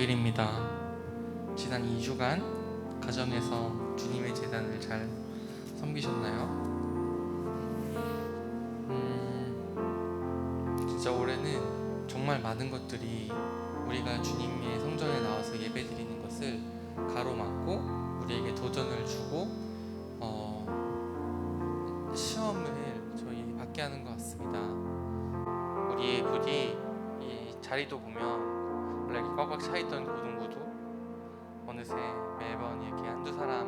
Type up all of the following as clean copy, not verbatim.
주일입니다. 지난 2주간 가정에서 주님의 제단을 잘 섬기셨나요? 진짜 올해는 정말 많은 것들이 우리가 주님의 성전에 나와서 예배드리는 것을 가로막고 우리에게 도전을 주고 시험을 저희 받게 하는 것 같습니다. 우리의 부디 이 자리도 보면 원래 이렇게 꽉꽉 차있던 고등부도 어느새 매번 이렇게 한두 사람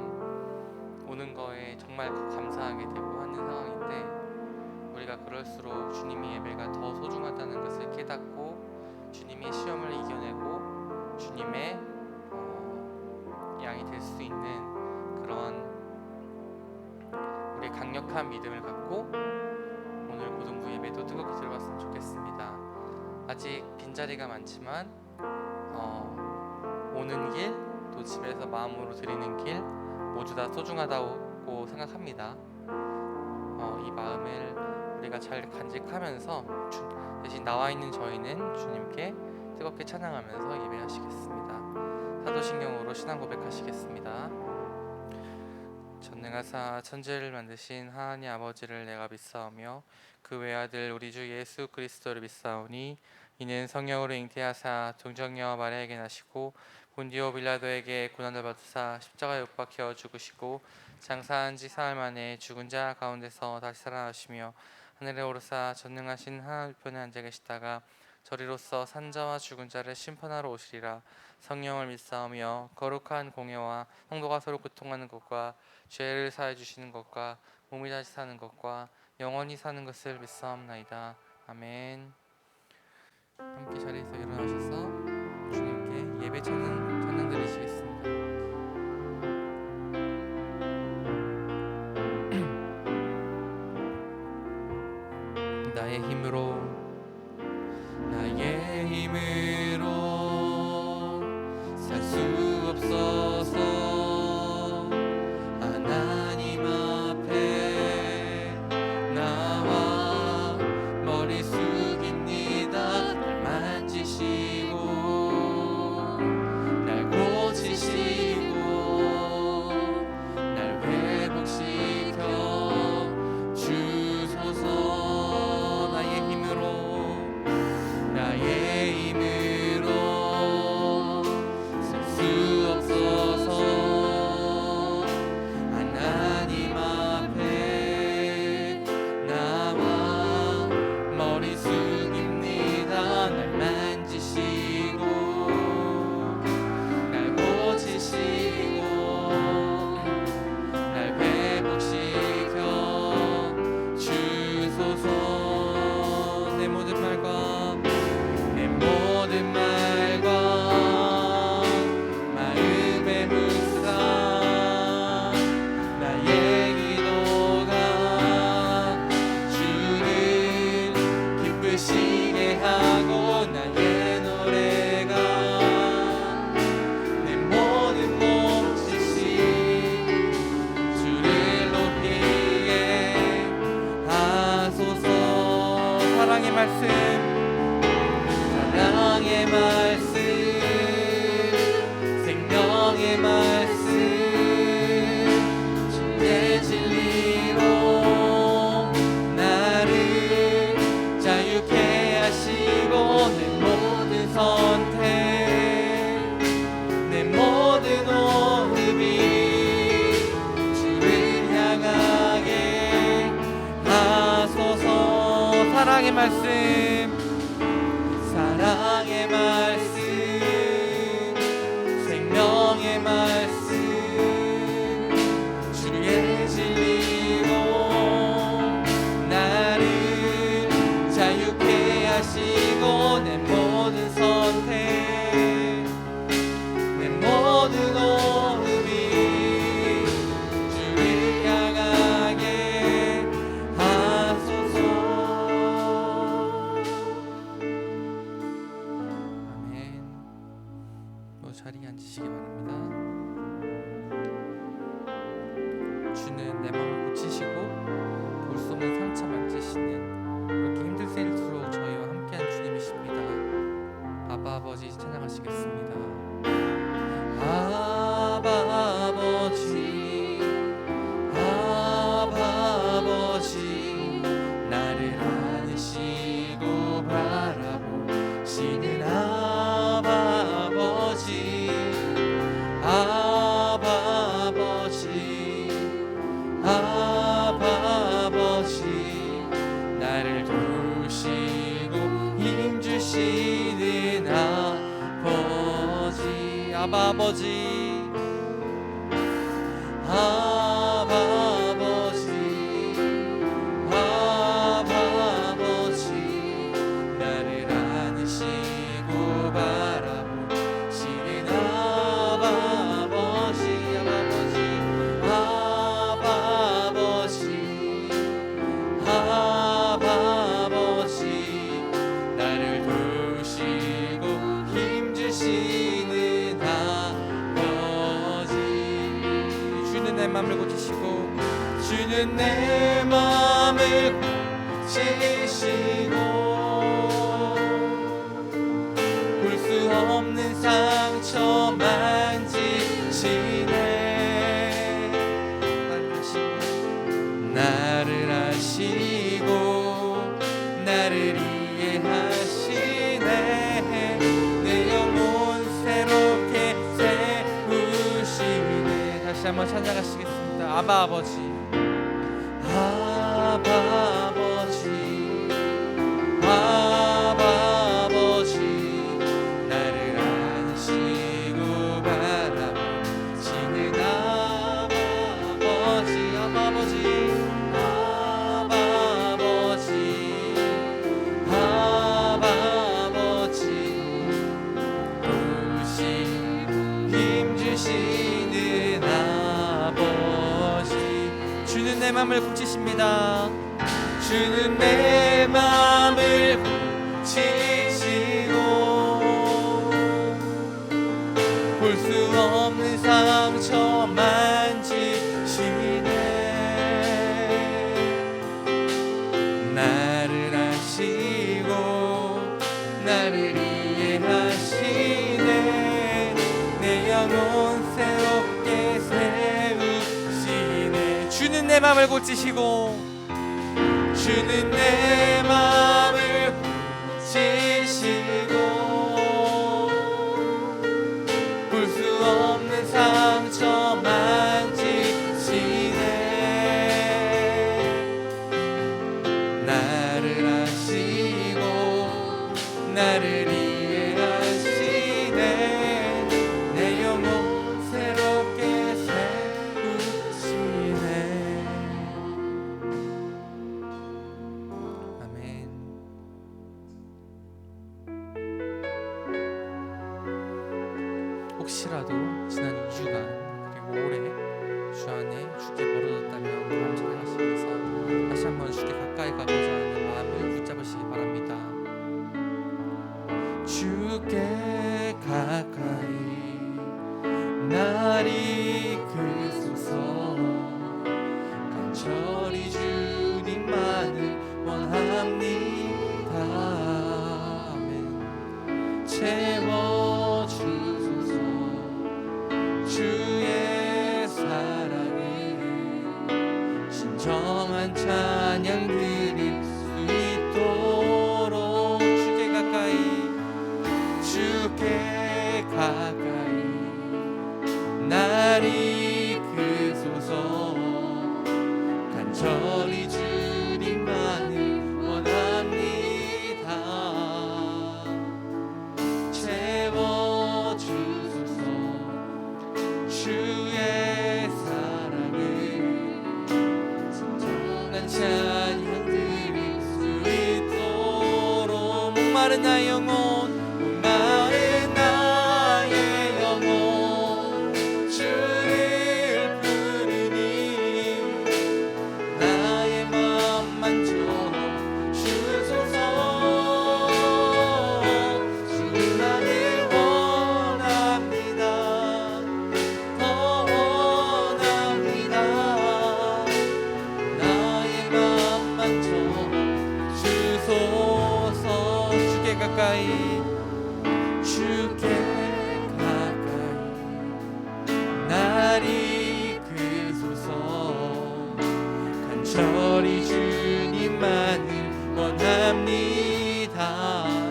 오는 거에 정말 감사하게 되고 하는 상황인데, 우리가 그럴수록 주님의 예배가 더 소중하다는 것을 깨닫고 주님의 시험을 이겨내고 주님의 양이 될 수 있는 그런 우리의 강력한 믿음을 갖고 오늘 고등부 예배도 뜨겁게 들어갔으면 좋겠습니다. 아직 빈자리가 많지만 오는 길, 또 집에서 마음으로 드리는 길 모두 다 소중하다고 생각합니다. 이 마음을 우리가 잘 간직하면서 대신 나와 있는 저희는 주님께 뜨겁게 찬양하면서 예배하시겠습니다. 사도신경으로 신앙 고백하시겠습니다. 전능하사 천지를 만드신 하나님 아버지를 내가 믿사오며 그 외아들 우리 주 예수 그리스도를 믿사오니 이는 성령으로 잉태하사 동정녀 마리아에게 나시고 본디오 빌라도에게 고난을 받으사 십자가에 못 박혀 죽으시고 장사한 지 사흘 만에 죽은 자 가운데서 다시 살아나시며 하늘에 오르사 전능하신 하나님 우편에 앉아 계시다가 저리로서 산자와 죽은 자를 심판하러 오시리라. 성령을 믿사오며 거룩한 공예와 성도가 서로 고통하는 것과 죄를 사해 주시는 것과 몸이 다시 사는 것과 영원히 사는 것을 믿사옵나이다. 아멘. 함께 자리에서 일어나셔서 주님께 예배 찬양 드리시겠습니다. 나의 힘으로 살 수 없어서 하나님 앞에 나와 머리 숙입니다. 날 만지시고 날 고치시고 날 회복시켜 주소서. 나의 힘으로 살 수 없어서 하나님 앞에 나와 머리 숙입니다. 날 만지시고 날 고치시고 날 회복시켜 주소서. 내 모든 말과 마음의 묵상 나의 기도가 주를 기쁘시게 하고 나의 노래가 내 모든 몸짓이 주를 높이게 하소서. 사랑의 말씀 생명의 말씀 주의 진리로 나를 자유케 하시고 내 모든 선택 내 모든 호흡이 주를 향하게 하소서. 사랑의 말씀 생명의 말씀 주의 진리로 나를 자유케 하시고 내 모든 선택 내 모든 호흡이 주를 향하게 하소서. 아바 아버지, 아바 아버지, 아바 아버지, 나를 안으시고 바라보시는 아바 아버지, 아바 아버지, 아바 아버지, 나를 도우시고 힘주시는 아버지. 주는 내 맘을 고치시고, 주는 내 맘을 고치시고, 볼 수 없는 상처 만지시네. 나를 아시고 나를 이해하시네. 내 영혼 새롭게 세우시네. 다시 한번 찬양하시겠습니다. 아바 아버지, 아바 아버지, 아바 아버지, 나를 안으시고 바라보시는 아바 아버지, 아바 아버지, 아바 아버지, 아바 아버지, 도우시고 힘주시는 아버지. 주는 내 맘을 고치십니다. 주는 내 맘을 고치시고, 볼 수 없는 상처 만지시네. 나를 아시고 나를 이해하시네. 내 영혼 새롭게 세우시네. 주는 내 맘을 고치시고, 주는 내 맘을 고치시고, 볼 수 없는 상처 만지시네. 나를 아시고 나를 이해하시네. 내 영혼 새롭게 세우시네. 아멘. 혹시라도 지난 2주간 그리고 올해 주 안에 주께 멀어졌다면 마음 찬양하시면서 다시 한번 주께 가까이 가고자 하는 마음을 붙잡으시기 바랍니다. 주께 가까이 날 이끄소서. 간절히 주님만을 원합니다. 아멘. 채워주소서. 주의 사랑을 진정한 찬양 드릴 수 있도록 주께 가까이, 주께 가까이 날 이끄소서. 간절히 주님만을 원합니다. 채워주소서. 주의 사랑을 진정한 찬양 드릴 수 있도록. 목마른 나의 영혼, 목마른 나의 영혼, 주를 부르니 나의 맘만 주소서. 주만을 원합니다. 더 원합니다. 나의 맘만 주소서. 주께 가까이, 주께 가까이 날 이끄소서. 간절히 주님만을 원합니다.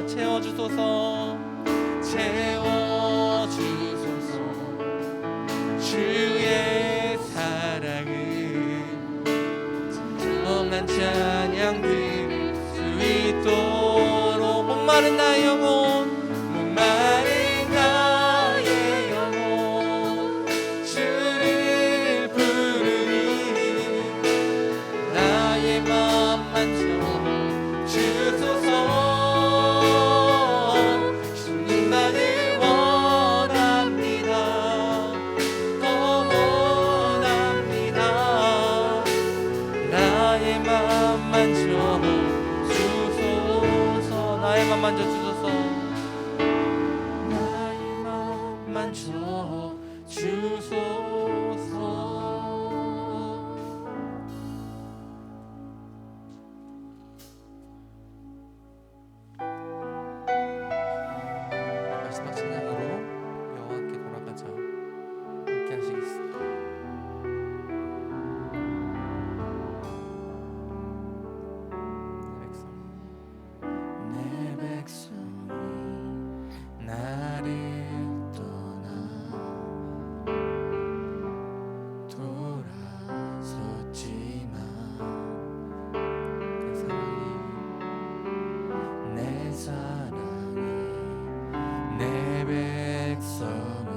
채워주소서. 채워주소서. 주의 사랑을 진정한 찬양 드릴 수 있도록. 목마른 나의 영혼, 목마른 나의 영혼, 만져주소서. 나의 맘 만져주소서. 마지막 찬양으로 여호와께 돌아가자 함께 하시겠습니다. 내 백성이 나를 떠나 돌아섰지만 내 사랑이 내 백성을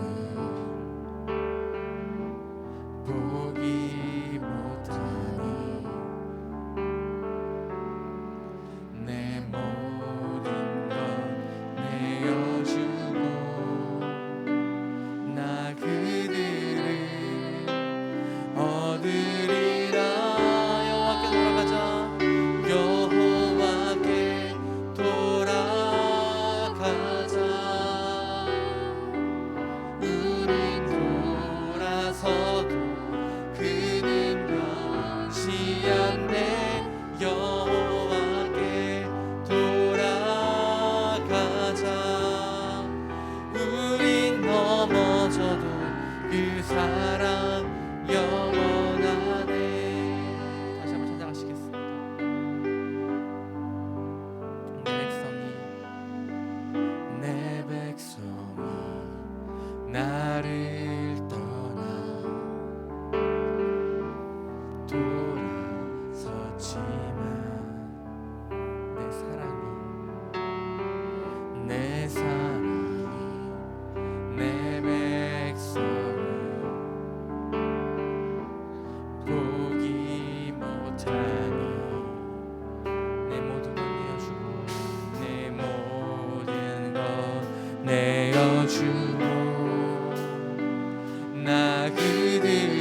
보기 못하니 내 모든 것 내어주고 나 그들을 얻으리라. 여호와께 돌아가자. 여호와께 돌아가자. 우린 돌아서도 그는 변치 않네. 여호와께 돌아가자. 우린 넘어져도 그 사랑 영원하네. 다시 한번 찬양하시겠습니다. 내 백성이 나를 떠나 돌아섰지만 내 사랑이 내 백성을 보기 못하니 내 모든 것 내어주고 내 모든 것 내어주고 나 그들을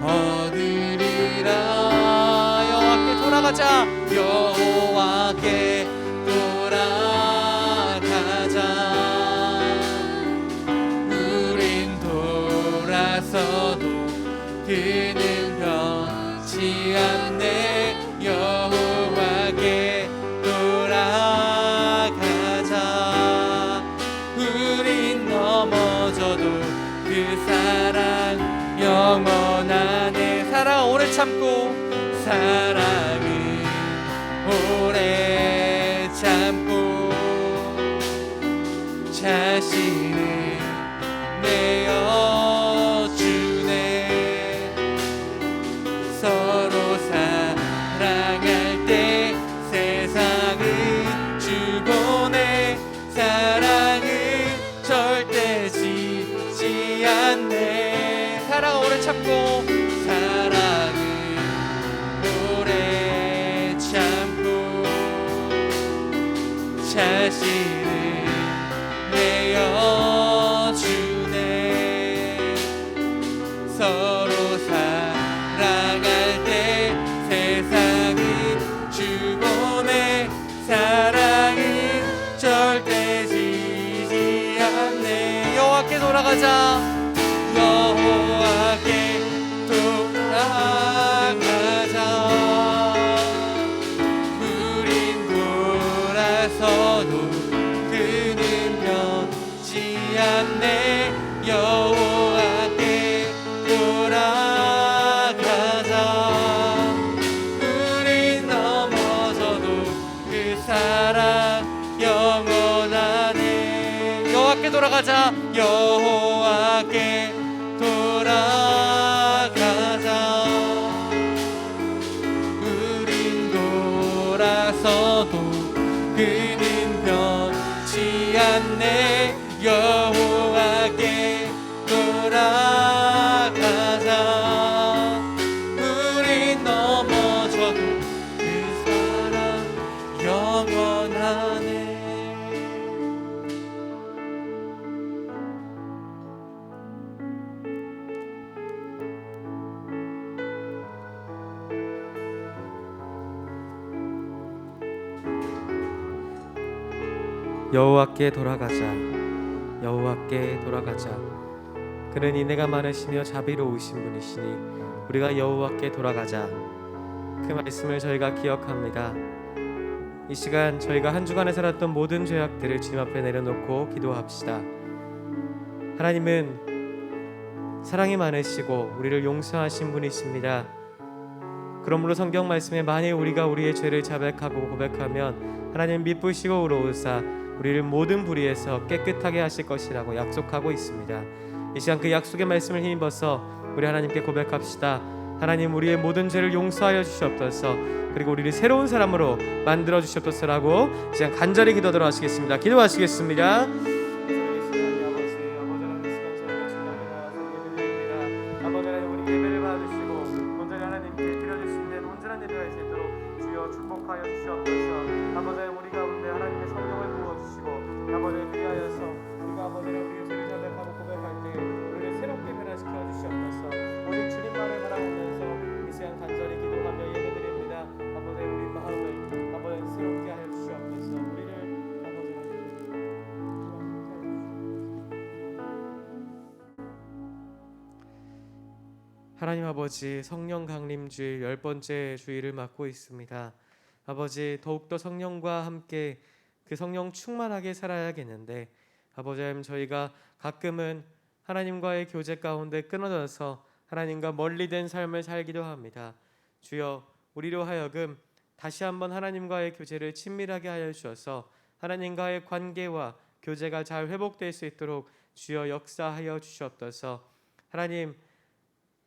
얻으리라. 여호와께 돌아가자. 여호와께 돌아가자. 우린 돌아서도 그는 변치 않네. 여호와께 돌아가자. 우린 넘어져도 그 사랑 영원하네. 사랑 오래 참고 사랑은 오래 참고 자신을 내어주네. 서로 사랑할 때 세상은 주보내. 사랑은 절대 지지 않네. 사랑 오래 참고 사랑은 오래 참고 자신을 내어주네. 서로 사랑할 때 세상은 주보내. 사랑은 절대 지지 않네. 여호와께 돌아가자. 여호와께 돌아가자. 우린 돌아서도 그는 변치 않네. 여호와께 돌아가자. 우린 넘어져도 그 사랑 영원하네. 여호와께 돌아가자. 여호와께 돌아가자. 우린 돌아서도 그는 변치 않네. 여호와께 돌아가자. 우린 넘어져도 그 사랑 영원하네. 여호와께 돌아가자. 여호와께 돌아가자. 그는 인애가 많으시며 자비로우신 분이시니 우리가 여호와께 돌아가자. 그 말씀을 저희가 기억합니다. 이 시간 저희가 한 주간에 살았던 모든 죄악들을 주님 앞에 내려놓고 기도합시다. 하나님은 사랑이 많으시고 우리를 용서하신 분이십니다. 그러므로 성경 말씀에 만일 우리가 우리의 죄를 자백하고 고백하면 하나님 미쁘시고 의로우사 우리를 모든 불의에서 깨끗하게 하실 것이라고 약속하고 있습니다. 이 시간 그 약속의 말씀을 힘입어서 우리 하나님께 고백합시다. 하나님, 우리의 모든 죄를 용서하여 주시옵소서. 그리고 우리를 새로운 사람으로 만들어 주시옵소서라고 이 시간 간절히 기도하도록 하시겠습니다. 기도하시겠습니다. 하나님 아버지, 성령 강림주일 10번째 주일을 맞고 있습니다. 아버지, 더욱더 성령과 함께 그 성령 충만하게 살아야겠는데 아버지 하나님, 저희가 가끔은 하나님과의 교제 가운데 끊어져서 하나님과 멀리된 삶을 살기도 합니다. 주여, 우리로 하여금 다시 한번 하나님과의 교제를 친밀하게 하여 주셔서 하나님과의 관계와 교제가 잘 회복될 수 있도록 주여 역사하여 주시옵소서. 하나님,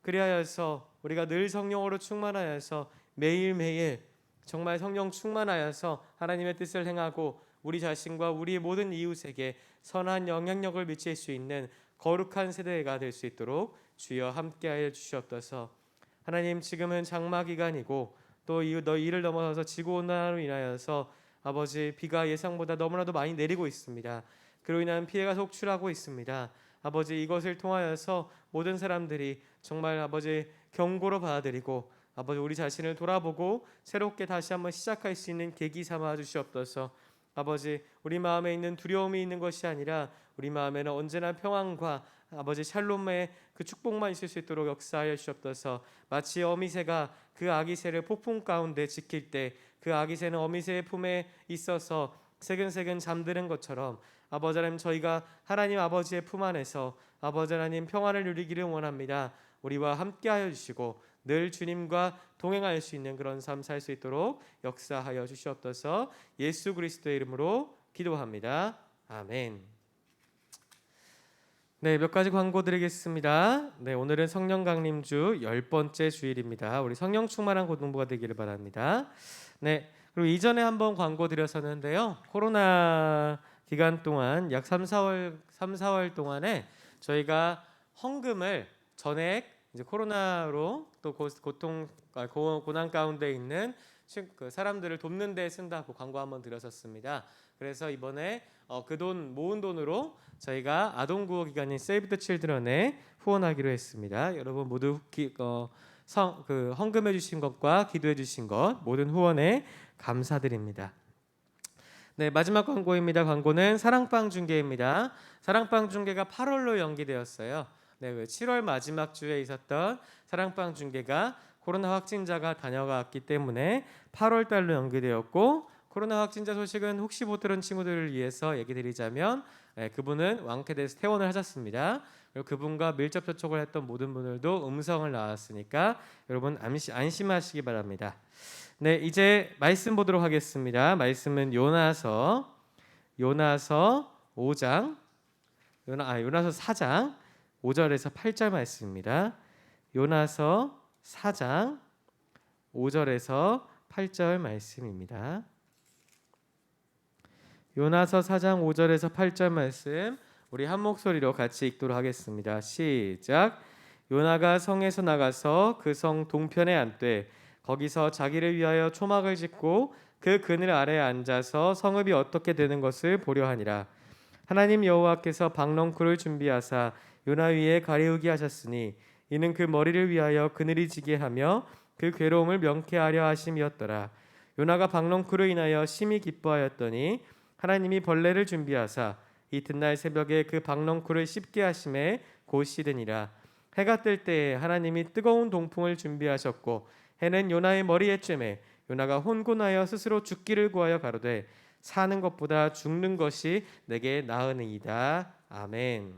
그리하여서 우리가 늘 성령으로 충만하여서 매일매일 정말 성령 충만하여서 하나님의 뜻을 행하고 우리 자신과 우리의 모든 이웃에게 선한 영향력을 미칠 수 있는 거룩한 세대가 될 수 있도록 주여 함께하여 주시옵소서. 하나님, 지금은 장마 기간이고 또 이를 넘어서서 지구온난화로 인하여서 아버지, 비가 예상보다 너무나도 많이 내리고 있습니다. 그로 인한 피해가 속출하고 있습니다. 아버지, 이것을 통하여서 모든 사람들이 정말 아버지 경고로 받아들이고 아버지, 우리 자신을 돌아보고 새롭게 다시 한번 시작할 수 있는 계기 삼아 주시옵소서. 아버지, 우리 마음에 있는 두려움이 있는 것이 아니라 우리 마음에는 언제나 평안과 아버지 샬롬의 그 축복만 있을 수 있도록 역사하여 주시옵소서. 마치 어미새가 그 아기새를 폭풍 가운데 지킬 때 그 아기새는 어미새의 품에 있어서 새근새근 잠드는 것처럼 아버지 하나님, 저희가 하나님 아버지의 품 안에서 아버지 하나님 평안을 누리기를 원합니다. 우리와 함께하여 주시고 늘 주님과 동행할 수 있는 그런 삶 살 수 있도록 역사하여 주시옵소서. 예수 그리스도의 이름으로 기도합니다. 아멘. 네, 몇 가지 광고 드리겠습니다. 네, 오늘은 성령 강림주 10번째 주일입니다. 우리 성령 충만한 고등부가 되기를 바랍니다. 네, 그리고 이전에 한번 광고 드렸었는데요. 코로나 기간 동안 약 3, 4월 동안에 저희가 헌금을 전액 이제 코로나로 또 고난 가운데 있는 그 사람들을 돕는 데 쓴다고 광고 한번 드렸었습니다. 그래서 이번에 그 돈 모은 돈으로 저희가 아동 구호 기관인 세이브 더 칠드런에 후원하기로 했습니다. 여러분 모두 헌금해 주신 것과 기도해 주신 것 모든 후원에 감사드립니다. 네, 마지막 광고입니다. 광고는 사랑방 중계입니다. 사랑방 중계가 8월로 연기되었어요. 네, 7월 마지막 주에 있었던 사랑방 중계가 코로나 확진자가 다녀갔기 때문에 8월 달로 연기되었고, 코로나 확진자 소식은 혹시 못 들은 친구들을 위해서 얘기 드리자면 그분은 왕쾌돼서 퇴원을 하셨습니다. 그리고 그분과 밀접 접촉을 했던 모든 분들도 음성을 나왔으니까 여러분 안심하시기 바랍니다. 네, 이제 말씀 보도록 하겠습니다. 말씀은 요나서 5장 요나서 4장 5절에서 8절 말씀입니다. 요나서 4장 5절에서 8절 말씀입니다. 요나서 4장 5절에서 8절 말씀 우리 한 목소리로 같이 읽도록 하겠습니다. 시작. 요나가 성에서 나가서 그 성 동편에 앉되 거기서 자기를 위하여 초막을 짓고 그 그늘 아래에 앉아서 성읍이 어떻게 되는 것을 보려 하니라. 하나님 여호와께서 박넝쿨을 준비하사 요나 위에 가리우게 하셨으니 이는 그 머리를 위하여 그늘이 지게 하며 그 괴로움을 명쾌하려 하심이었더라. 요나가 박넝쿨을 인하여 심히 기뻐하였더니 하나님이 벌레를 준비하사 이튿날 새벽에 그 박넝쿨을 씹게 하심에 곧 씻으니라. 해가 뜰 때에 하나님이 뜨거운 동풍을 준비하셨고 해는 요나의 머리에쯤에 요나가 혼곤하여 스스로 죽기를 구하여 가로되 사는 것보다 죽는 것이 내게 나으니이다. 아멘.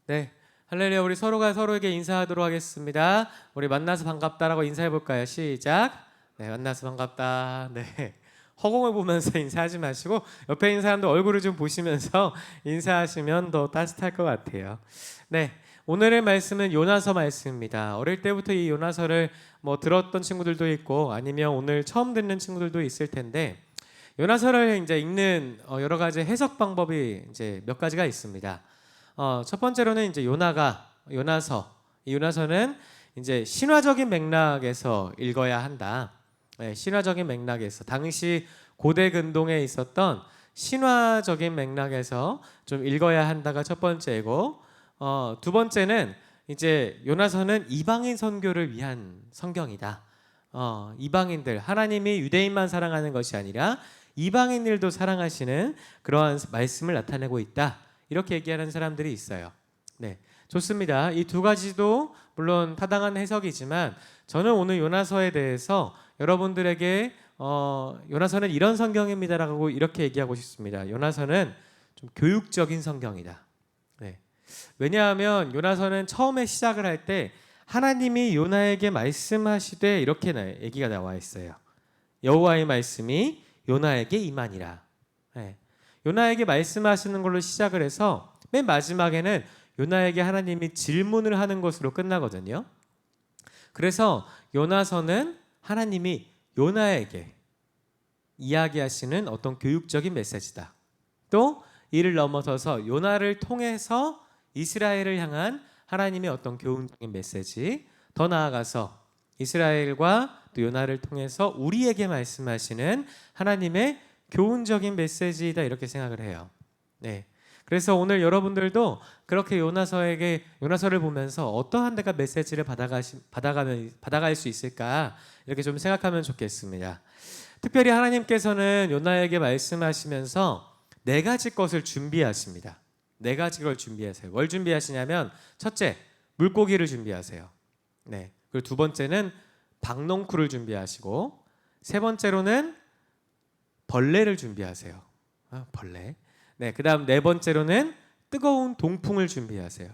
네, 할렐루야. 우리 서로가 서로에게 인사하도록 하겠습니다. 우리 만나서 반갑다라고 인사해 볼까요? 시작. 네, 만나서 반갑다. 네. 허공을 보면서 인사하지 마시고 옆에 있는 사람들 얼굴을 좀 보시면서 인사하시면 더 따뜻할 것 같아요. 네, 오늘의 말씀은 요나서 말씀입니다. 어릴 때부터 이 요나서를 들었던 친구들도 있고 아니면 오늘 처음 듣는 친구들도 있을 텐데 요나서를 이제 읽는 여러 가지 해석 방법이 이제 몇 가지가 있습니다. 첫 번째로는 이제 요나서 이 요나서는 이제 신화적인 맥락에서 읽어야 한다. 네, 신화적인 맥락에서 당시 고대 근동에 있었던 신화적인 맥락에서 좀 읽어야 한다가 첫 번째고, 두 번째는 이제 요나서는 이방인 선교를 위한 성경이다. 이방인들, 하나님이 유대인만 사랑하는 것이 아니라 이방인들도 사랑하시는 그러한 말씀을 나타내고 있다. 이렇게 얘기하는 사람들이 있어요. 네, 좋습니다. 이 두 가지도 물론 타당한 해석이지만 저는 오늘 요나서에 대해서 여러분들에게 요나서는 이런 성경입니다라고 이렇게 얘기하고 싶습니다. 요나서는 좀 교육적인 성경이다. 네. 왜냐하면 요나서는 처음에 시작을 할 때 하나님이 요나에게 말씀하시되 이렇게 얘기가 나와 있어요. 여호와의 말씀이 요나에게 임하니라. 네. 요나에게 말씀하시는 걸로 시작을 해서 맨 마지막에는 요나에게 하나님이 질문을 하는 것으로 끝나거든요. 그래서 요나서는 하나님이 요나에게 이야기하시는 어떤 교육적인 메시지다. 또 이를 넘어서서 요나를 통해서 이스라엘을 향한 하나님의 어떤 교훈적인 메시지, 더 나아가서 이스라엘과 또 요나를 통해서 우리에게 말씀하시는 하나님의 교훈적인 메시지이다 이렇게 생각을 해요. 네. 그래서 오늘 여러분들도 그렇게 요나서를 보면서 어떠한 데가 메시지를 받아갈 수 있을까 이렇게 좀 생각하면 좋겠습니다. 특별히 하나님께서는 요나에게 말씀하시면서 네 가지 것을 준비하십니다. 네 가지 걸 준비하세요. 뭘 준비하시냐면 첫째, 물고기를 준비하세요. 네. 그리고 두 번째는 박넝쿨을 준비하시고 세 번째로는 벌레를 준비하세요. 벌레. 네, 그다음 네 번째로는 뜨거운 동풍을 준비하세요.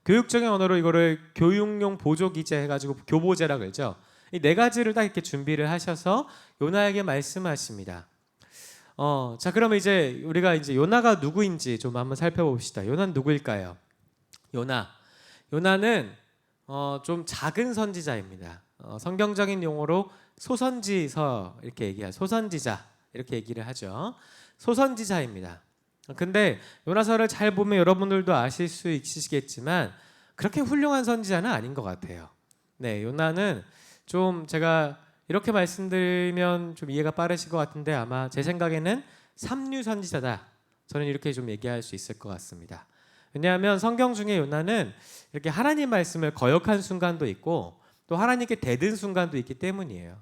교육적인 언어로 이거를 교육용 보조 기제 해가지고 교보제라 그러죠. 이 네 가지를 딱 이렇게 준비를 하셔서 요나에게 말씀하십니다. 자, 그러면 이제 우리가 이제 요나가 누구인지 좀 한번 살펴봅시다. 요나는 누구일까요? 요나는 좀 작은 선지자입니다. 성경적인 용어로 소선지서 이렇게 소선지자 이렇게 얘기를 하죠. 소선지자입니다. 근데 요나서를 잘 보면 여러분들도 아실 수 있으시겠지만 그렇게 훌륭한 선지자는 아닌 것 같아요. 네, 요나는 좀 제가 이렇게 말씀드리면 좀 이해가 빠르실 것 같은데 아마 제 생각에는 삼류 선지자다. 저는 이렇게 좀 얘기할 수 있을 것 같습니다. 왜냐하면 성경 중에 요나는 이렇게 하나님 말씀을 거역한 순간도 있고 또 하나님께 대든 순간도 있기 때문이에요.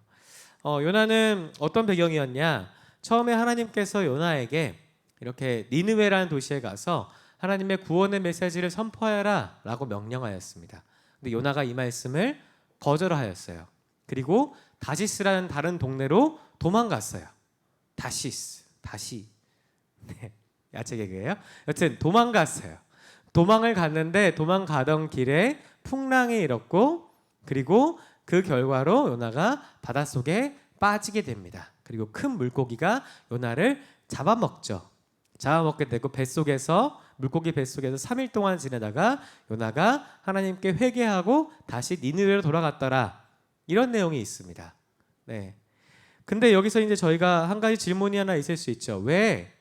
요나는 어떤 배경이었냐? 처음에 하나님께서 요나에게 이렇게 니느웨라는 도시에 가서 하나님의 구원의 메시지를 선포하라 라고 명령하였습니다. 근데 요나가 이 말씀을 거절하였어요. 그리고 다시스라는 다른 동네로 도망갔어요. 다시 네, 야채 개그예요. 여튼 도망갔어요. 도망을 갔는데 도망가던 길에 풍랑이 일었고 그리고 그 결과로 요나가 바닷속에 빠지게 됩니다. 그리고 큰 물고기가 요나를 잡아먹죠. 잡아먹게 되고 물고기 뱃속에서 3일 동안 지내다가 요나가 하나님께 회개하고 다시 니느웨로 돌아갔더라. 이런 내용이 있습니다. 네. 근데 여기서 이제 저희가 한 가지 질문이 하나 있을 수 있죠. 왜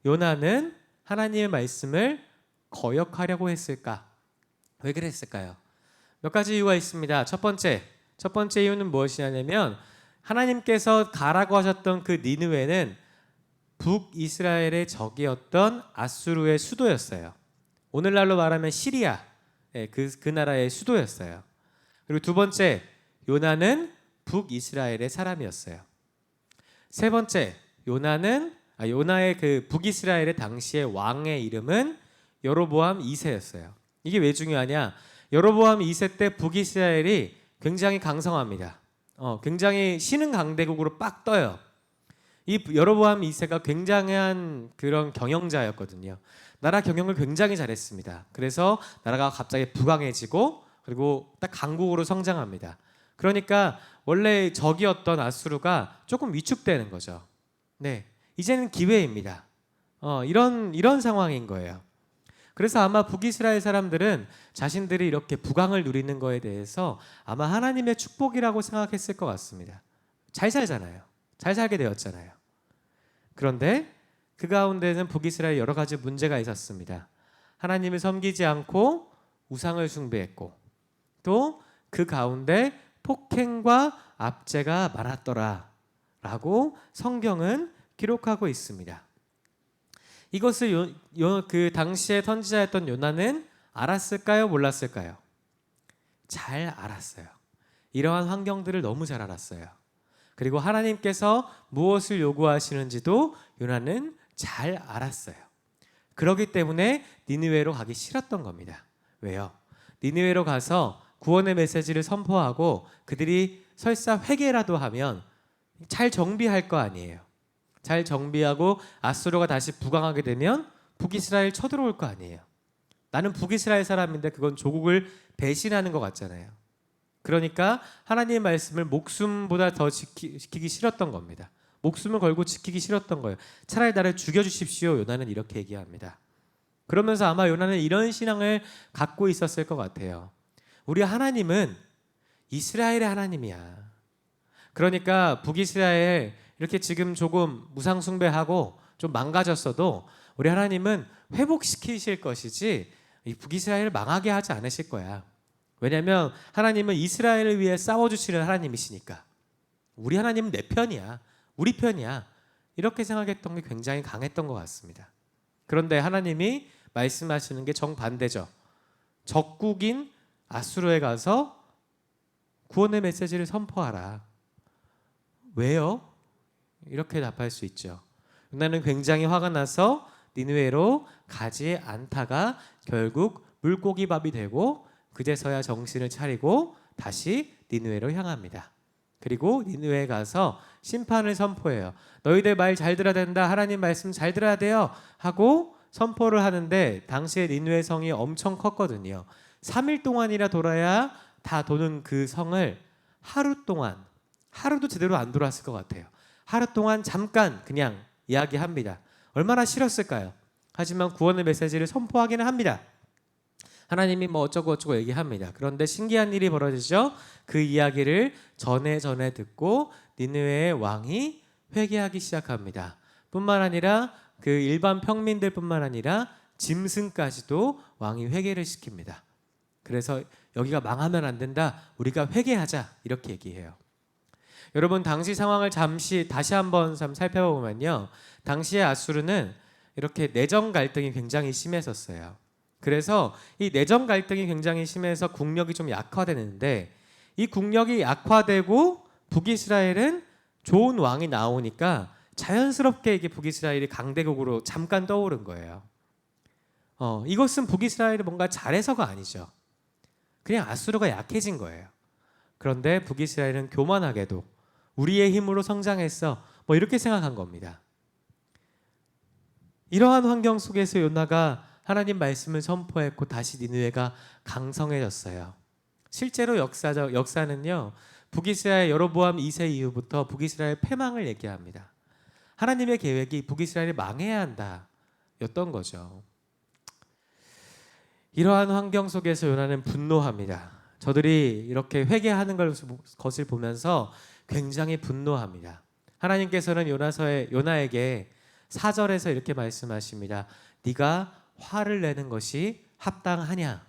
요나는 하나님의 말씀을 거역하려고 했을까? 왜 그랬을까요? 몇 가지 이유가 있습니다. 첫 번째 이유는 무엇이냐면 하나님께서 가라고 하셨던 그 니느웨는 북이스라엘의 적이었던 아수르의 수도였어요. 오늘날로 말하면 시리아, 그 나라의 수도였어요. 그리고 두 번째, 요나는 북이스라엘의 사람이었어요. 세 번째, 요나의 그 북이스라엘의 당시의 왕의 이름은 여로보암 2세였어요. 이게 왜 중요하냐? 여로보암 2세 때 북이스라엘이 굉장히 강성합니다. 굉장히 신흥 강대국으로 빡 떠요. 이 여로보암 2세가 굉장한 그런 경영자였거든요. 나라 경영을 굉장히 잘했습니다. 그래서 나라가 갑자기 부강해지고 그리고 딱 강국으로 성장합니다. 그러니까 원래 적이었던 아수르가 조금 위축되는 거죠. 네, 이제는 기회입니다. 이런 상황인 거예요. 그래서 아마 북이스라엘 사람들은 자신들이 이렇게 부강을 누리는 거에 대해서 아마 하나님의 축복이라고 생각했을 것 같습니다. 잘 살잖아요. 잘 살게 되었잖아요. 그런데 그 가운데는 북이스라엘 여러 가지 문제가 있었습니다. 하나님을 섬기지 않고 우상을 숭배했고 또 그 가운데 폭행과 압제가 많았더라 라고 성경은 기록하고 있습니다. 이것을 그 당시에 선지자였던 요나는 알았을까요? 몰랐을까요? 잘 알았어요. 이러한 환경들을 너무 잘 알았어요. 그리고 하나님께서 무엇을 요구하시는지도 요나는 잘 알았어요. 그렇기 때문에 니느웨로 가기 싫었던 겁니다. 왜요? 니느웨로 가서 구원의 메시지를 선포하고 그들이 설사 회개라도 하면 잘 정비할 거 아니에요. 잘 정비하고 아수르가 다시 부강하게 되면 북이스라엘 쳐들어올 거 아니에요. 나는 북이스라엘 사람인데 그건 조국을 배신하는 것 같잖아요. 그러니까 하나님의 말씀을 목숨보다 더 지키기 싫었던 겁니다. 목숨을 걸고 지키기 싫었던 거예요. 차라리 나를 죽여주십시오. 요나는 이렇게 얘기합니다. 그러면서 아마 요나는 이런 신앙을 갖고 있었을 것 같아요. 우리 하나님은 이스라엘의 하나님이야. 그러니까 북이스라엘 이렇게 지금 조금 무상 숭배하고 좀 망가졌어도 우리 하나님은 회복시키실 것이지 이 북이스라엘을 망하게 하지 않으실 거야. 왜냐하면 하나님은 이스라엘을 위해 싸워주시는 하나님이시니까. 우리 하나님은 내 편이야. 우리 편이야. 이렇게 생각했던 게 굉장히 강했던 것 같습니다. 그런데 하나님이 말씀하시는 게 정반대죠. 적국인 아수르에 가서 구원의 메시지를 선포하라. 왜요? 이렇게 답할 수 있죠. 요나는 굉장히 화가 나서 니느웨로 가지 않다가 결국 물고기밥이 되고 그제서야 정신을 차리고 다시 니느웨로 향합니다. 그리고 니느웨에 가서 심판을 선포해요. 너희들 말 잘 들어야 된다. 하나님 말씀 잘 들어야 돼요. 하고 선포를 하는데 당시에 니느웨 성이 엄청 컸거든요. 3일 동안이라 돌아야 다 도는 그 성을 하루 동안, 하루도 제대로 안 돌았을 것 같아요. 하루 동안 잠깐 그냥 이야기합니다. 얼마나 싫었을까요? 하지만 구원의 메시지를 선포하기는 합니다. 하나님이 뭐 어쩌고 얘기합니다. 그런데 신기한 일이 벌어지죠. 그 이야기를 전에 듣고 니느웨의 왕이 회개하기 시작합니다. 뿐만 아니라 그 일반 평민들뿐만 아니라 짐승까지도 왕이 회개를 시킵니다. 그래서 여기가 망하면 안 된다. 우리가 회개하자. 이렇게 얘기해요. 여러분 당시 상황을 잠시 다시 한번 살펴보면요. 당시의 아수르는 이렇게 내정 갈등이 굉장히 심했었어요. 그래서 이 내정 갈등이 굉장히 심해서 국력이 좀 약화되는데 이 국력이 약화되고 북이스라엘은 좋은 왕이 나오니까 자연스럽게 이게 북이스라엘이 강대국으로 잠깐 떠오른 거예요. 이것은 북이스라엘이 뭔가 잘해서가 아니죠. 그냥 아수르가 약해진 거예요. 그런데 북이스라엘은 교만하게도 우리의 힘으로 성장했어. 뭐 이렇게 생각한 겁니다. 이러한 환경 속에서 요나가 하나님 말씀을 선포했고 다시 니느웨가 강성해졌어요. 실제로 역사는요. 북이스라엘 여로보암 2세 이후부터 북이스라엘 패망을 얘기합니다. 하나님의 계획이 북이스라엘이 망해야 한다 였던 거죠. 이러한 환경 속에서 요나는 분노합니다. 저들이 이렇게 회개하는 것을 보면서 굉장히 분노합니다. 하나님께서는 요나에게 4절에서 이렇게 말씀하십니다. 네가 화를 내는 것이 합당하냐?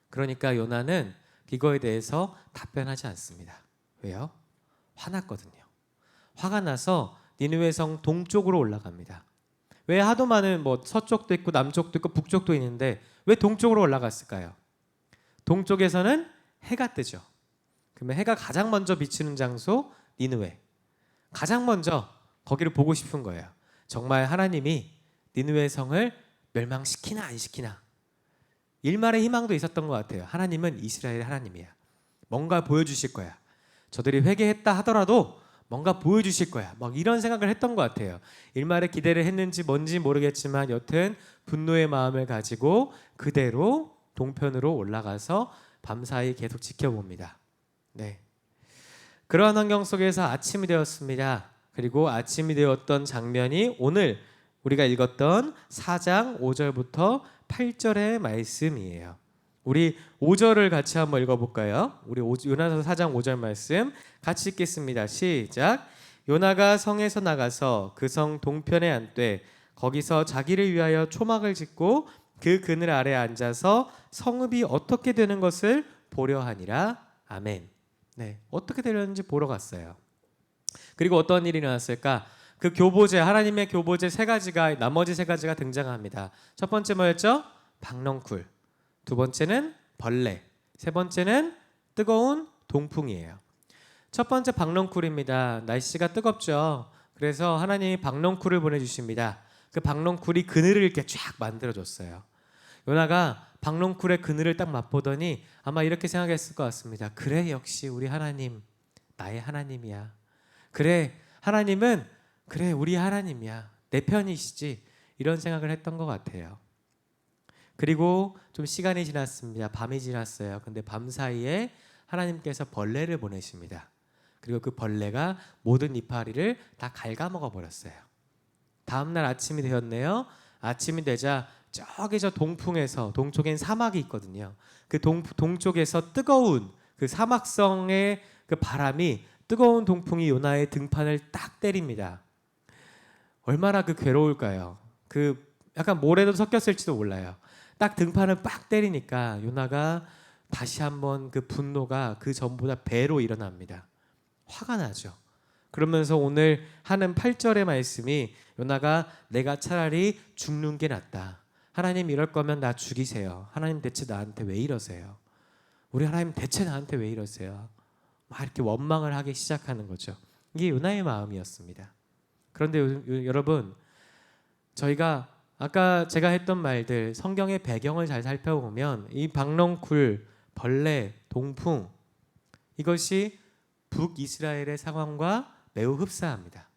그러니까 요나는 이거에 대해서 답변하지 않습니다. 왜요? 화났거든요. 화가 나서 니느웨 성 동쪽으로 올라갑니다. 왜 하도 많은 서쪽도 있고 남쪽도 있고 북쪽도 있는데 왜 동쪽으로 올라갔을까요? 동쪽에서는 해가 뜨죠. 그러면 해가 가장 먼저 비치는 장소 니느웨. 가장 먼저 거기를 보고 싶은 거예요. 정말 하나님이 니느웨 성을 멸망시키나 안 시키나. 일말의 희망도 있었던 것 같아요. 하나님은 이스라엘의 하나님이야. 뭔가 보여주실 거야. 저들이 회개했다 하더라도 뭔가 보여주실 거야. 막 이런 생각을 했던 것 같아요. 일말의 기대를 했는지 뭔지 모르겠지만 여튼 분노의 마음을 가지고 그대로 동편으로 올라가서 밤사이 계속 지켜봅니다. 네. 그러한 환경 속에서 아침이 되었습니다. 그리고 아침이 되었던 장면이 오늘 우리가 읽었던 4장 5절부터 8절의 말씀이에요. 우리 5절을 같이 한번 읽어볼까요? 우리 요나서 4장 5절 말씀 같이 읽겠습니다. 시작. 요나가 성에서 나가서 그 성 동편에 앉되 거기서 자기를 위하여 초막을 짓고 그 그늘 아래 앉아서 성읍이 어떻게 되는 것을 보려 하니라. 아멘. 네, 어떻게 되려는지 보러 갔어요. 그리고 어떤 일이 일어났을까? 그 교보제, 하나님의 교보제 나머지 세 가지가 등장합니다. 첫 번째 뭐였죠? 박넝쿨. 두 번째는 벌레. 세 번째는 뜨거운 동풍이에요. 첫 번째 박넝쿨입니다. 날씨가 뜨겁죠. 그래서 하나님이 박넝쿨을 보내주십니다. 그 박넝쿨이 그늘을 이렇게 쫙 만들어줬어요. 요나가 박넝쿨의 그늘을 딱 맛보더니 아마 이렇게 생각했을 것 같습니다. 그래, 역시 우리 하나님 나의 하나님이야. 그래, 하나님은 그래 우리 하나님이야. 내 편이시지. 이런 생각을 했던 것 같아요. 그리고 좀 시간이 지났습니다. 밤이 지났어요. 근데 밤 사이에 하나님께서 벌레를 보내십니다. 그리고 그 벌레가 모든 이파리를 다 갉아먹어 버렸어요. 다음날 아침이 되었네요. 아침이 되자 저기 저 동풍에서, 동쪽엔 사막이 있거든요. 그 동쪽에서 뜨거운 그 사막성의 그 바람이, 뜨거운 동풍이 요나의 등판을 딱 때립니다. 얼마나 그 괴로울까요? 그 약간 모래도 섞였을지도 몰라요. 딱 등판을 빡 때리니까 요나가 다시 한번 그 분노가 그 전보다 배로 일어납니다. 화가 나죠. 그러면서 오늘 하는 8절의 말씀이 요나가 내가 차라리 죽는 게 낫다. 하나님 이럴 거면 나 죽이세요. 하나님 대체 나한테 왜 이러세요? 우리 하나님 대체 나한테 왜 이러세요? 막 이렇게 원망을 하기 시작하는 거죠. 이게 요나의 마음이었습니다. 그런데 여러분, 저희가 아까 제가 했던 말들, 성경의 배경을 잘 살펴보면 이 박넝쿨, 벌레, 동풍, 이것이 북이스라엘의 상황과 매우 흡사합니다.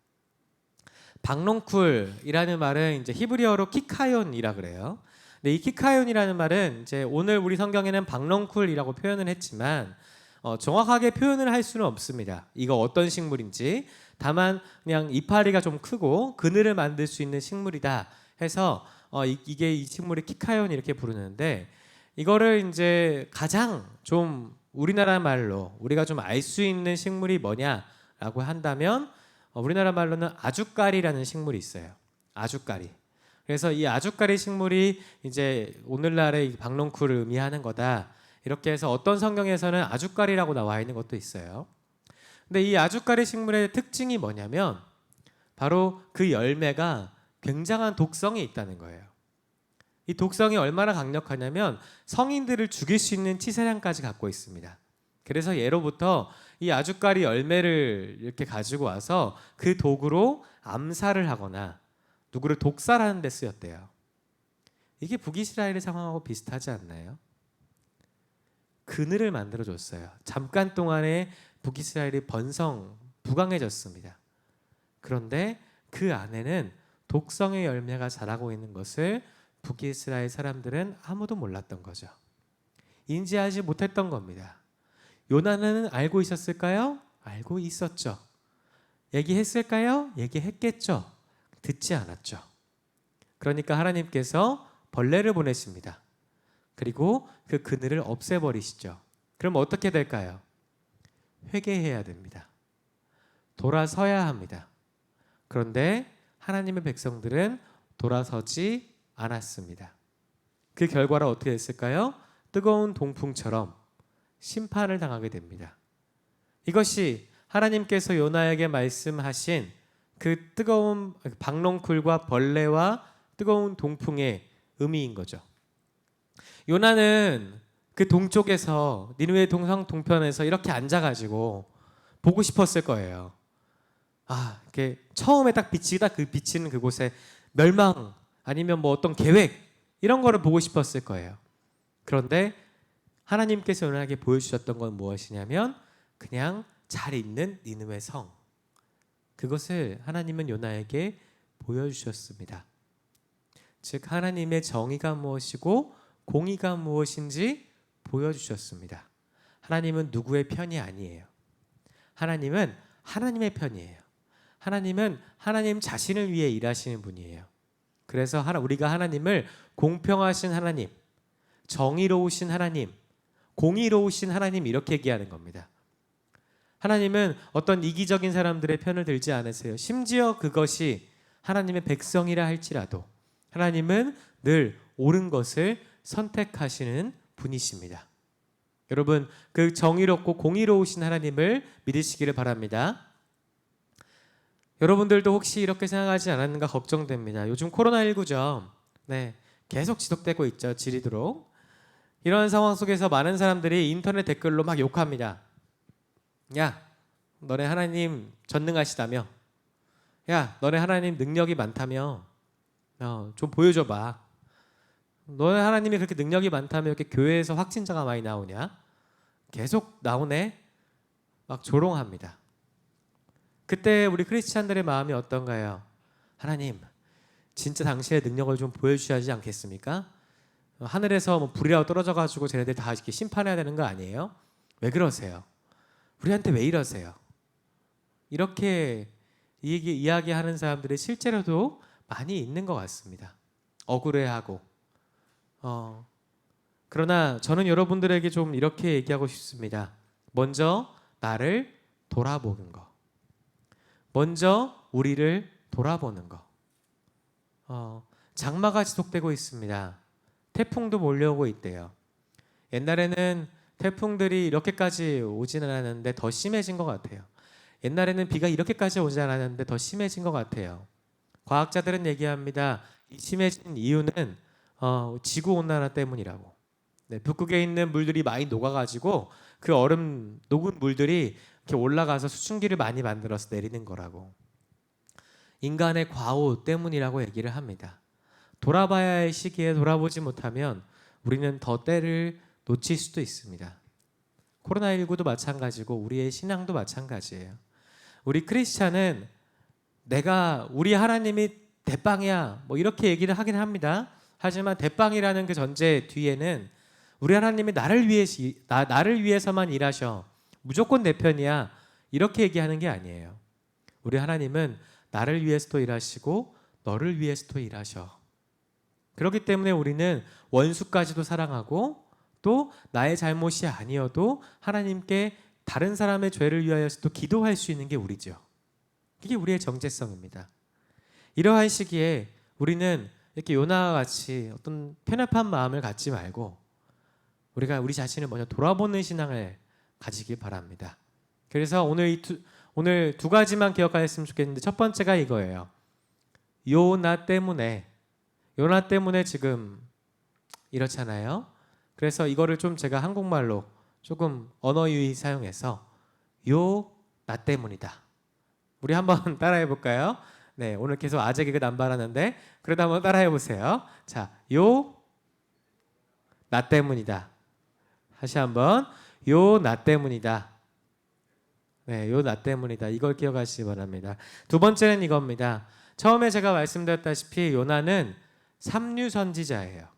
박넝쿨이라는 말은 이제 히브리어로 키카연이라 그래요. 근데 이 키카연이라는 말은 이제 오늘 우리 성경에는 박넝쿨이라고 표현을 했지만 정확하게 표현을 할 수는 없습니다. 이거 어떤 식물인지. 다만 그냥 이파리가 좀 크고 그늘을 만들 수 있는 식물이다 해서 이게 이 식물이 키카연 이렇게 부르는데, 이거를 이제 가장 좀 우리나라 말로 우리가 좀 알 수 있는 식물이 뭐냐라고 한다면 우리나라 말로는 아주까리라는 식물이 있어요. 아주까리. 그래서 이 아주까리 식물이 이제 오늘날의 박넝쿨을 의미하는 거다. 이렇게 해서 어떤 성경에서는 아주까리라고 나와 있는 것도 있어요. 근데 이 아주까리 식물의 특징이 뭐냐면 바로 그 열매가 굉장한 독성이 있다는 거예요. 이 독성이 얼마나 강력하냐면 성인들을 죽일 수 있는 치사량까지 갖고 있습니다. 그래서 예로부터 이 아주까리 열매를 이렇게 가지고 와서 그 도구로 암살을 하거나 누구를 독살하는 데 쓰였대요. 이게 북이스라엘의 상황하고 비슷하지 않나요? 그늘을 만들어줬어요. 잠깐 동안에 북이스라엘이 부강해졌습니다. 그런데 그 안에는 독성의 열매가 자라고 있는 것을 북이스라엘 사람들은 아무도 몰랐던 거죠. 인지하지 못했던 겁니다. 요나는 알고 있었을까요? 알고 있었죠. 얘기했을까요? 얘기했겠죠. 듣지 않았죠. 그러니까 하나님께서 벌레를 보내십니다. 그리고 그 그늘을 없애버리시죠. 그럼 어떻게 될까요? 회개해야 됩니다. 돌아서야 합니다. 그런데 하나님의 백성들은 돌아서지 않았습니다. 그 결과로 어떻게 됐을까요? 뜨거운 동풍처럼 심판을 당하게 됩니다. 이것이 하나님께서 요나에게 말씀하신 그 뜨거운 박넝쿨과 벌레와 뜨거운 동풍의 의미인 거죠. 요나는 그 동쪽에서 니느웨 동상 동편에서 이렇게 앉아가지고 보고 싶었을 거예요. 이렇게 처음에 딱 빛이 딱 그 비치는 그곳에 멸망 아니면 뭐 어떤 계획 이런 거를 보고 싶었을 거예요. 그런데 하나님께서 요나에게 보여주셨던 건 무엇이냐면 그냥 잘 있는 니느웨 성, 그것을 하나님은 요나에게 보여주셨습니다. 즉 하나님의 정의가 무엇이고 공의가 무엇인지 보여주셨습니다. 하나님은 누구의 편이 아니에요. 하나님은 하나님의 편이에요. 하나님은 하나님 자신을 위해 일하시는 분이에요. 그래서 우리가 하나님을 공평하신 하나님, 정의로우신 하나님, 공의로우신 하나님 이렇게 얘기하는 겁니다. 하나님은 어떤 이기적인 사람들의 편을 들지 않으세요. 심지어 그것이 하나님의 백성이라 할지라도 하나님은 늘 옳은 것을 선택하시는 분이십니다. 여러분, 그 정의롭고 공의로우신 하나님을 믿으시기를 바랍니다. 여러분들도 혹시 이렇게 생각하지 않았는가 걱정됩니다. 요즘 코로나19죠. 네, 계속 지속되고 있죠. 지리도록. 이런 상황 속에서 많은 사람들이 인터넷 댓글로 막 욕합니다. 야, 너네 하나님 전능하시다며? 야, 너네 하나님 능력이 많다며? 좀 보여줘봐. 너네 하나님이 그렇게 능력이 많다며 이렇게 교회에서 확진자가 많이 나오냐? 계속 나오네? 막 조롱합니다. 그때 우리 크리스찬들의 마음이 어떤가요? 하나님, 진짜 당신의 능력을 좀 보여주셔야 하지 않겠습니까? 하늘에서 뭐 불이라고 떨어져가지고 쟤네들 다 이렇게 심판해야 되는 거 아니에요? 왜 그러세요? 우리한테 왜 이러세요? 이렇게 이야기하는 사람들이 실제로도 많이 있는 것 같습니다. 억울해하고. 그러나 저는 여러분들에게 좀 이렇게 얘기하고 싶습니다. 먼저 나를 돌아보는 거. 먼저 우리를 돌아보는 거. 장마가 지속되고 있습니다. 태풍도 몰려오고 있대요. 옛날에는 태풍들이 이렇게까지 오지는 않았는데 더 심해진 것 같아요. 옛날에는 비가 이렇게까지 오지 않았는데 더 심해진 것 같아요. 과학자들은 얘기합니다. 이 심해진 이유는 지구 온난화 때문이라고. 네, 북극에 있는 물들이 많이 녹아가지고 그 얼음 녹은 물들이 이렇게 올라가서 수증기를 많이 만들어서 내리는 거라고. 인간의 과오 때문이라고 얘기를 합니다. 돌아봐야 할 시기에 돌아보지 못하면 우리는 더 때를 놓칠 수도 있습니다. 코로나19도 마찬가지고 우리의 신앙도 마찬가지예요. 우리 크리스찬은 우리 하나님이 대빵이야 뭐 이렇게 얘기를 하긴 합니다. 하지만 대빵이라는 그 전제 뒤에는 우리 하나님이 나를 위해서만 일하셔. 무조건 내 편이야. 이렇게 얘기하는 게 아니에요. 우리 하나님은 나를 위해서도 일하시고 너를 위해서도 일하셔. 그렇기 때문에 우리는 원수까지도 사랑하고 또 나의 잘못이 아니어도 하나님께 다른 사람의 죄를 위하여서도 기도할 수 있는 게 우리죠. 이게 우리의 정체성입니다. 이러한 시기에 우리는 이렇게 요나와 같이 어떤 편협한 마음을 갖지 말고 우리가 우리 자신을 먼저 돌아보는 신앙을 가지기 바랍니다. 그래서 오늘 두 가지만 기억하셨으면 좋겠는데 첫 번째가 이거예요. 요나 때문에 지금 이렇잖아요. 그래서 이거를 좀 제가 한국말로 조금 언어 유희 사용해서 나 때문이다. 우리 한번 따라해 볼까요? 네, 오늘 계속 아재 개그 남발하는데 그래도 한번 따라해 보세요. 자, 나 때문이다. 다시 한번 나 때문이다. 네, 나 때문이다. 이걸 기억하시기 바랍니다. 두 번째는 이겁니다. 처음에 제가 말씀드렸다시피 요나는 삼류 선지자예요.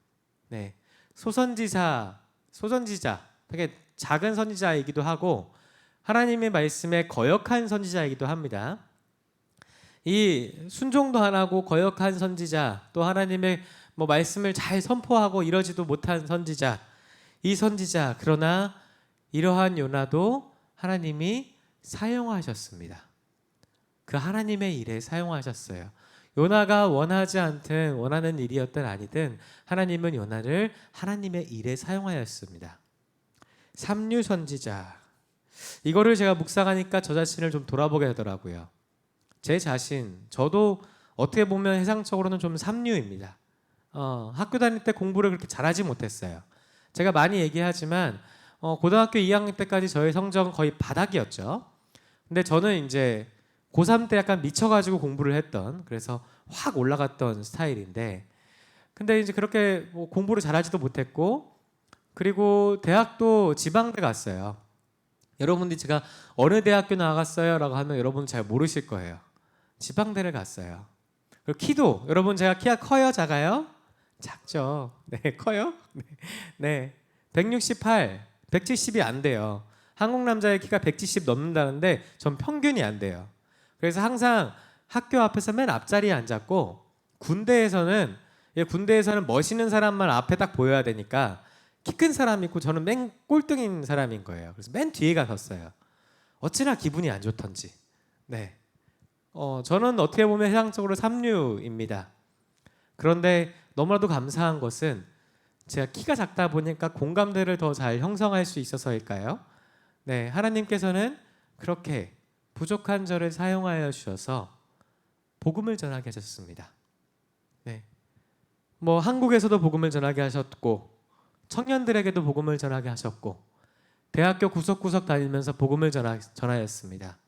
네, 소선지자, 되게 작은 선지자이기도 하고 하나님의 말씀에 거역한 선지자이기도 합니다. 이 순종도 안 하고 거역한 선지자, 또 하나님의 말씀을 잘 선포하고 이러지도 못한 선지자, 그러나 이러한 요나도 하나님이 사용하셨습니다. 그 하나님의 일에 사용하셨어요. 요나가 원하지 않든 원하는 일이었든 아니든 하나님은 요나를 하나님의 일에 사용하였습니다. 삼류 선지자, 이거를 제가 묵상하니까 저 자신을 좀 돌아보게 되더라고요. 제 자신, 저도 어떻게 보면 해상적으로는 좀 삼류입니다. 학교 다닐 때 공부를 그렇게 잘하지 못했어요. 제가 많이 얘기하지만 고등학교 2학년 때까지 저의 성적은 거의 바닥이었죠. 근데 저는 이제 고3 때 약간 미쳐가지고 공부를 했던, 그래서 확 올라갔던 스타일인데, 근데 이제 그렇게 뭐 공부를 잘하지도 못했고, 그리고 대학도 지방대 갔어요. 여러분들이 제가 어느 대학교 나갔어요? 라고 하면 여러분 잘 모르실 거예요. 지방대를 갔어요. 그리고 키도, 여러분 제가 키가 커요? 작아요? 작죠. 네, 커요? 네. 168, 170이 안 돼요. 한국 남자의 키가 170 넘는다는데 전 평균이 안 돼요. 그래서 항상 학교 앞에서 맨 앞자리에 앉았고, 군대에서는 멋있는 사람만 앞에 딱 보여야 되니까 키 큰 사람 있고 저는 맨 꼴등인 사람인 거예요. 그래서 맨 뒤에 가섰어요. 어찌나 기분이 안 좋던지. 네. 저는 어떻게 보면 해상적으로 삼류입니다. 그런데 너무나도 감사한 것은 제가 키가 작다 보니까 공감대를 더 잘 형성할 수 있어서일까요? 네, 하나님께서는 그렇게 부족한 저를 사용하여 주셔서 복음을 전하게 하셨습니다. 네, 뭐 한국에서도 복음을 전하게 하셨고, 청년들에게도 복음을 전하게 하셨고, 대학교 구석구석 다니면서 복음을 전하였습니다.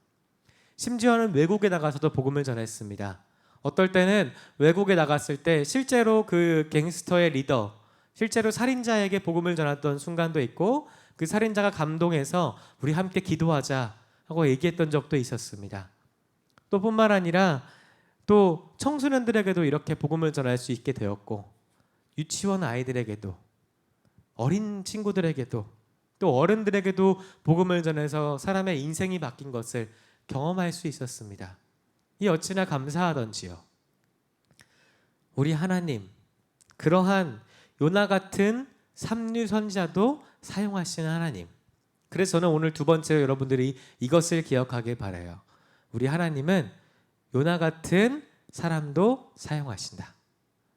심지어는 외국에 나가서도 복음을 전했습니다. 어떨 때는 외국에 나갔을 때 실제로 그 갱스터의 리더, 실제로 살인자에게 복음을 전했던 순간도 있고, 그 살인자가 감동해서 우리 함께 기도하자 하고 얘기했던 적도 있었습니다. 또 뿐만 아니라 또 청소년들에게도 이렇게 복음을 전할 수 있게 되었고, 유치원 아이들에게도, 어린 친구들에게도, 또 어른들에게도 복음을 전해서 사람의 인생이 바뀐 것을 경험할 수 있었습니다. 이 어찌나 감사하던지요. 우리 하나님, 그러한 요나 같은 삼류 선지자도 사용하시는 하나님. 그래서 저는 오늘 두 번째로 여러분들이 이것을 기억하길 바라요. 우리 하나님은 요나 같은 사람도 사용하신다.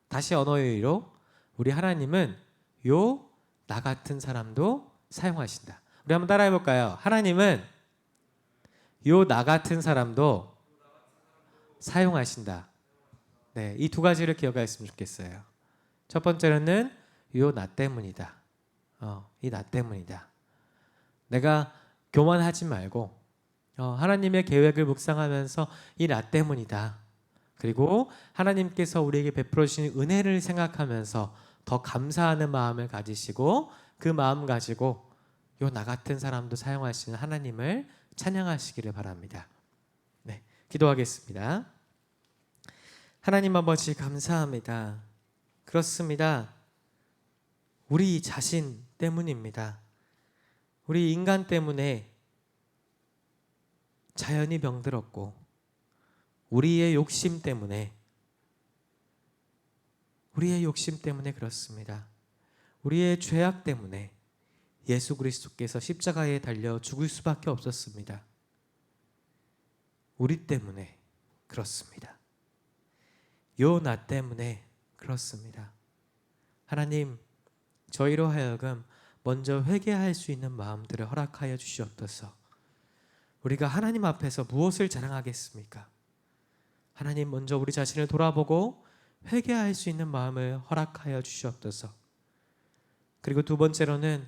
다시 언어의로, 우리 하나님은 나 같은 사람도 사용하신다. 우리 한번 따라해 볼까요? 하나님은 나 같은 사람도 사용하신다. 네, 이 두 가지를 기억하셨으면 좋겠어요. 첫 번째로는 나 때문이다. 이 나 때문이다. 내가 교만하지 말고 하나님의 계획을 묵상하면서 이 나 때문이다. 그리고 하나님께서 우리에게 베풀어 주신 은혜를 생각하면서 더 감사하는 마음을 가지시고, 그 마음 가지고 나 같은 사람도 사용하시는 하나님을 찬양하시기를 바랍니다. 네, 기도하겠습니다. 하나님 아버지 감사합니다. 그렇습니다. 우리 자신 때문입니다. 우리 인간 때문에 자연이 병들었고, 우리의 욕심 때문에 그렇습니다. 우리의 죄악 때문에 예수 그리스도께서 십자가에 달려 죽을 수밖에 없었습니다. 우리 때문에 그렇습니다. 나 때문에 그렇습니다. 하나님, 저희로 하여금 먼저 회개할 수 있는 마음들을 허락하여 주시옵소서. 우리가 하나님 앞에서 무엇을 자랑하겠습니까? 하나님, 먼저 우리 자신을 돌아보고 회개할 수 있는 마음을 허락하여 주시옵소서. 그리고 두 번째로는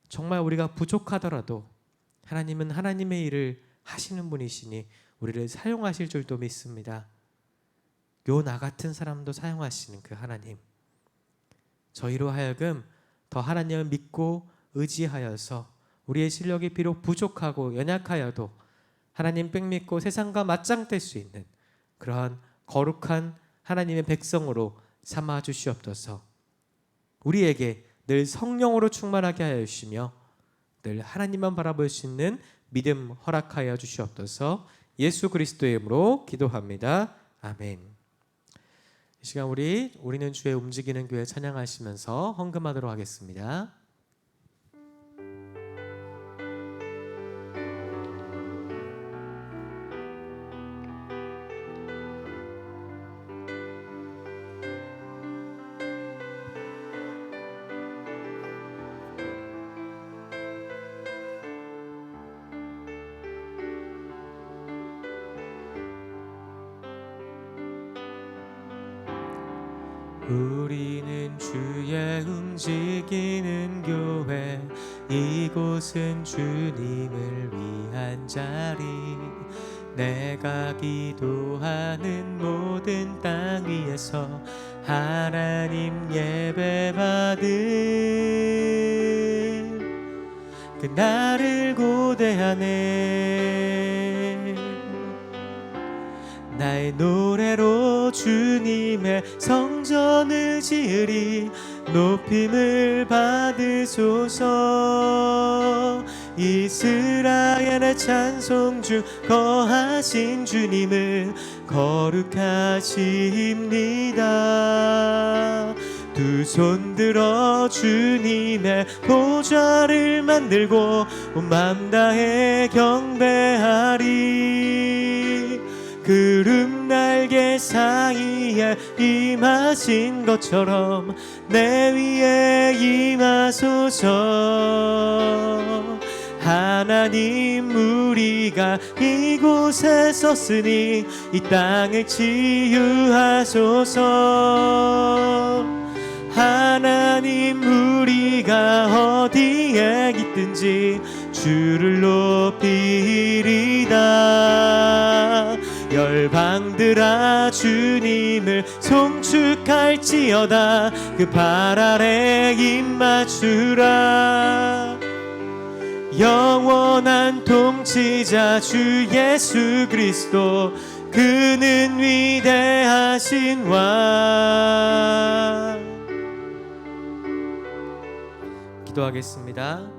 정말 우리가 부족하더라도 하나님은 하나님의 일을 하시는 분이시니 우리를 사용하실 줄도 믿습니다. 나 같은 사람도 사용하시는 그 하나님, 저희로 하여금 더 하나님을 믿고 의지하여서 우리의 실력이 비록 부족하고 연약하여도 하나님 백 믿고 세상과 맞짱 뜰 수 있는 그러한 거룩한 하나님의 백성으로 삼아 주시옵소서. 우리에게 늘 성령으로 충만하게 하여 주시며 늘 하나님만 바라볼 수 있는 믿음 허락하여 주시옵소서. 예수 그리스도의 이름으로 기도합니다. 아멘. 이 시간 우리는 주의 움직이는 교회 찬양하시면서 헌금하도록 하겠습니다. 우리는 주의 움직이는 교회, 이곳은 주님을 위한 자리, 내가 기도하는 모든 땅 위에서 하나님 예배받을 그 나를 고대하네. 나의 노래로 주님의 성전을 지으리. 높임을 받으소서. 이스라엘의 찬송 중 거하신 주님을 거룩하십니다. 두 손 들어 주님의 보좌를 만들고 온 맘 다해 경배하리. 구름 날개 사이에 임하신 것처럼 내 위에 임하소서. 하나님 우리가 이곳에 섰으니 이 땅을 치유하소서. 하나님 우리가 어디에 있든지 주를 높이리다. 열방들아 주님을 송축할지어다. 그 발 아래 입 맞추라. 영원한 통치자 주 예수 그리스도, 그는 위대하신 왕. 기도하겠습니다.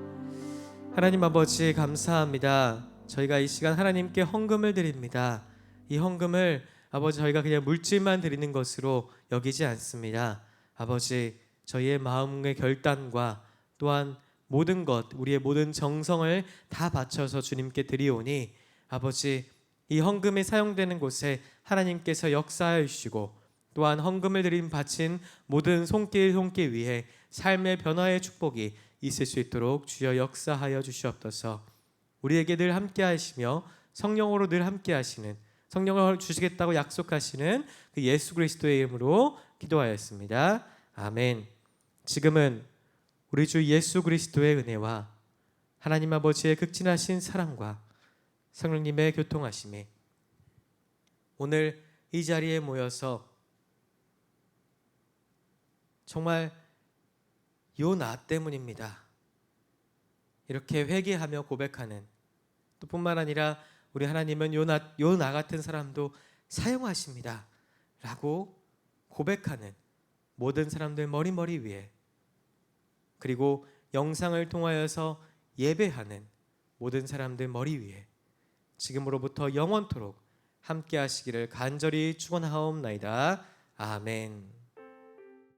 하나님 아버지 감사합니다. 저희가 이 시간 하나님께 헌금을 드립니다. 이 헌금을 아버지 저희가 그냥 물질만 드리는 것으로 여기지 않습니다. 아버지 저희의 마음의 결단과 또한 모든 것, 우리의 모든 정성을 다 바쳐서 주님께 드리오니 아버지 이 헌금이 사용되는 곳에 하나님께서 역사하여 주시고, 또한 헌금을 드린 바친 모든 손길 위에 삶의 변화의 축복이 있을 수 있도록 주여 역사하여 주시옵소서. 우리에게 늘 함께 하시며 성령으로 늘 함께 하시는, 성령을 주시겠다고 약속하시는 그 예수 그리스도의 이름으로 기도하였습니다. 아멘. 지금은 우리 주 예수 그리스도의 은혜와 하나님 아버지의 극진하신 사랑과 성령님의 교통하심이 오늘 이 자리에 모여서 정말 요 나 때문입니다. 이렇게 회개하며 고백하는, 또 뿐만 아니라 우리 하나님은 요 나 같은 사람도 사용하십니다 라고 고백하는 모든 사람들 머리 위에, 그리고 영상을 통하여서 예배하는 모든 사람들 머리 위에 지금으로부터 영원토록 함께 하시기를 간절히 축원하옵나이다. 아멘.